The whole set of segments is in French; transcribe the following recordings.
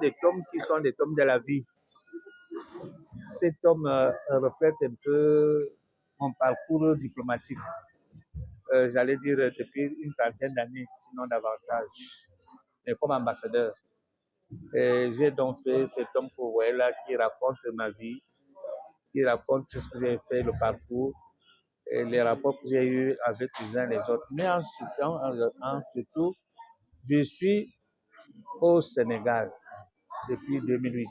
des tomes qui sont des tomes de la vie. Ces tomes reflètent un peu mon parcours diplomatique. J'allais dire depuis une trentaine d'années, sinon davantage, mais comme ambassadeur. J'ai donc fait cet homme que vous voyez là qui raconte ma vie, qui raconte ce que j'ai fait, le parcours, et les rapports que j'ai eus avec les uns et les autres. Mais surtout, je suis au Sénégal depuis 2008.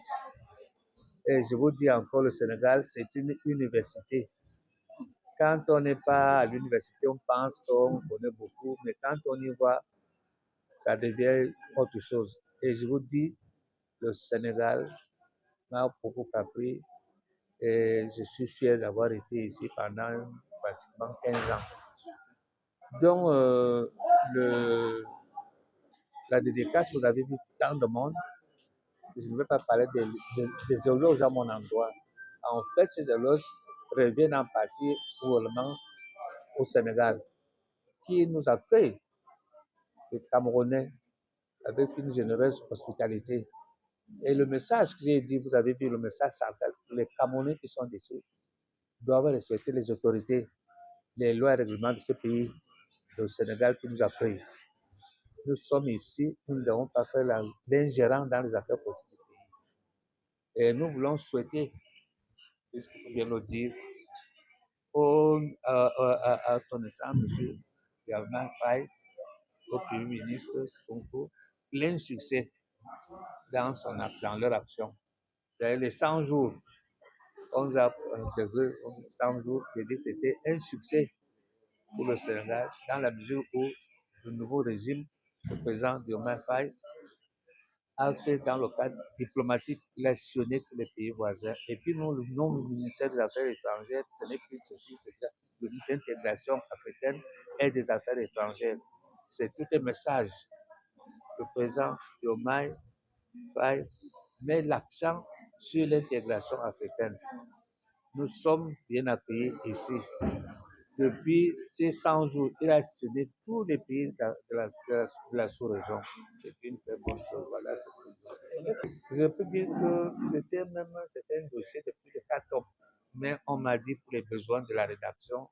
Et je vous dis encore, le Sénégal, c'est une université. Quand on n'est pas à l'université, on pense qu'on connaît beaucoup, mais quand on y va, ça devient autre chose. Et je vous dis, le Sénégal m'a beaucoup appris et je suis fier d'avoir été ici pendant pratiquement 15 ans. Donc, la dédicace, vous avez vu tant de monde. Je ne vais pas parler des éloges à mon endroit. En fait, ces éloges reviennent en partie probablement au Sénégal, qui nous accueille, les Camerounais, avec une généreuse hospitalité. Et le message que j'ai dit, vous avez vu le message central, les Camerounais qui sont ici doivent respecter les autorités, les lois et règlements de ce pays, le Sénégal qui nous accueille. Nous sommes ici, nous ne devons pas faire l'ingérence dans les affaires politiques du pays. Et nous voulons souhaiter, puisque vous viens de le dire, à ton excellence, M. Germain Faye, au Premier ministre Sonko, plein succès dans leur action. Les 100 jours, on nous a intégré 100 jours, j'ai dit que c'était un succès pour le Sénégal, dans la mesure où le nouveau régime, le président Diomaye Faye, a fait dans le cadre diplomatique, il a sillonné tous les pays voisins. Et puis nous, le ministère des Affaires étrangères, ce n'est plus ceci, c'est l'intégration africaine et des affaires étrangères. C'est tout un message. Le président Diomaye Faye met l'accent sur l'intégration africaine. Nous sommes bien accueillis ici. Depuis ces 100 jours, il a sillonné tous les pays de la sous-région. C'est une très bonne chose. Voilà. Je peux dire que c'était un dossier de plus de 4 tomes. Mais on m'a dit pour les besoins de la rédaction,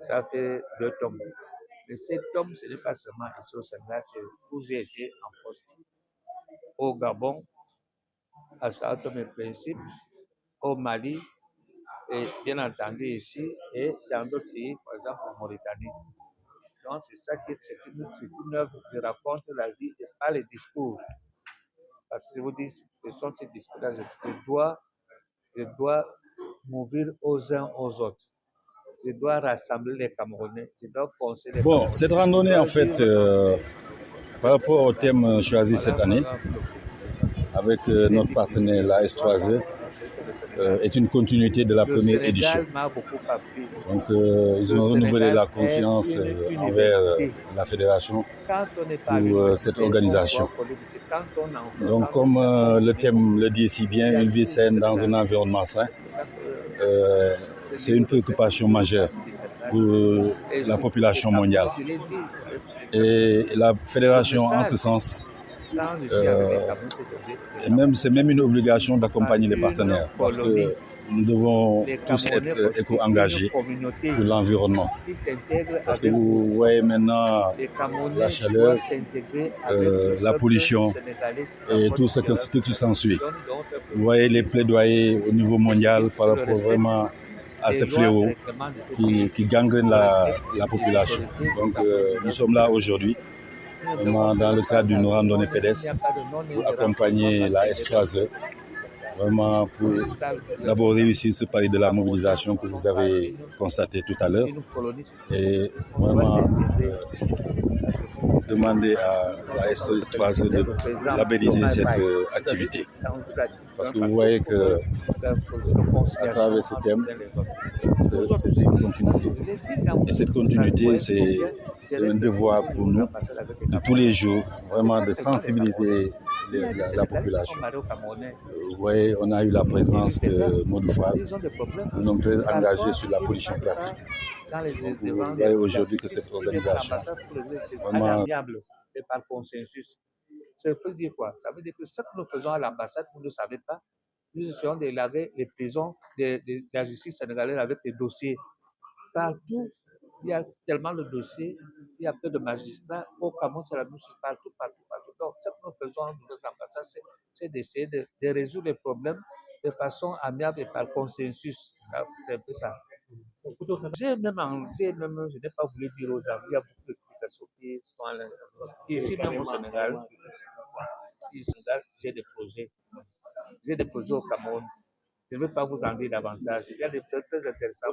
ça fait 2 tomes. Mais ces tomes, ce n'est pas seulement ici au Sénégal, c'est où j'ai été en poste. Au Gabon, à Sao Tomé et Principe, au Mali, et bien entendu ici, et dans d'autres pays, par exemple en Mauritanie. Donc c'est ça qui est une œuvre qui raconte la vie et pas les discours. Parce que je vous dis, ce sont ces discours-là, je dois m'ouvrir aux uns aux autres. Je dois rassembler les Camerounais, je dois conseiller les Camerounais. Bon, cette randonnée, en fait, par rapport au thème choisi cette année, avec notre partenaire, la S3E, est une continuité de la première édition. Donc, ils ont renouvelé la confiance envers la fédération pour cette organisation. Donc, comme le thème le dit si bien, une vie saine dans un environnement sain, c'est une préoccupation majeure pour la population mondiale. Et la fédération, en ce sens, c'est même une obligation d'accompagner les partenaires parce que nous devons tous être éco-engagés pour l'environnement. Parce que vous voyez maintenant la chaleur, la pollution et tout ce qui s'ensuit. Vous voyez les plaidoyers au niveau mondial par rapport vraiment à ces fléaux qui gangrènent la population. Donc nous sommes là aujourd'hui dans le cadre d'une randonnée pédestre pour accompagner la S3E, vraiment pour d'abord réussir ce pari de la mobilisation que vous avez constaté tout à l'heure et vraiment demander à la S3E de labelliser cette activité. Parce que vous voyez que à travers ce thème, c'est une continuité. Et cette continuité, c'est un devoir pour nous de tous les jours, vraiment de sensibiliser la population. Vous voyez, on a eu la présence de Modou Fall, un homme très engagé sur la pollution plastique. Donc, vous voyez aujourd'hui que cette organisation, vraiment, et par consensus, Ça veut dire quoi? Ça veut dire que ce que nous faisons à l'ambassade, vous ne savez pas, nous essayons d'élaguer les prisons de la justice sénégalaise avec des dossiers. Partout, il y a tellement de dossiers, il y a peu de magistrats. Au Cameroun, c'est la même chose partout. Donc, ce que nous faisons dans nos ambassades, c'est d'essayer de résoudre les problèmes de façon amiable et par consensus. C'est un peu ça. Je n'ai pas voulu dire aux gens, il y a beaucoup d'explications qui sont à l'intérieur. Ici, même au Sénégal, j'ai des projets. J'ai des projets au Cameroun. Je ne vais pas vous en dire davantage. Il y a des trucs très intéressants.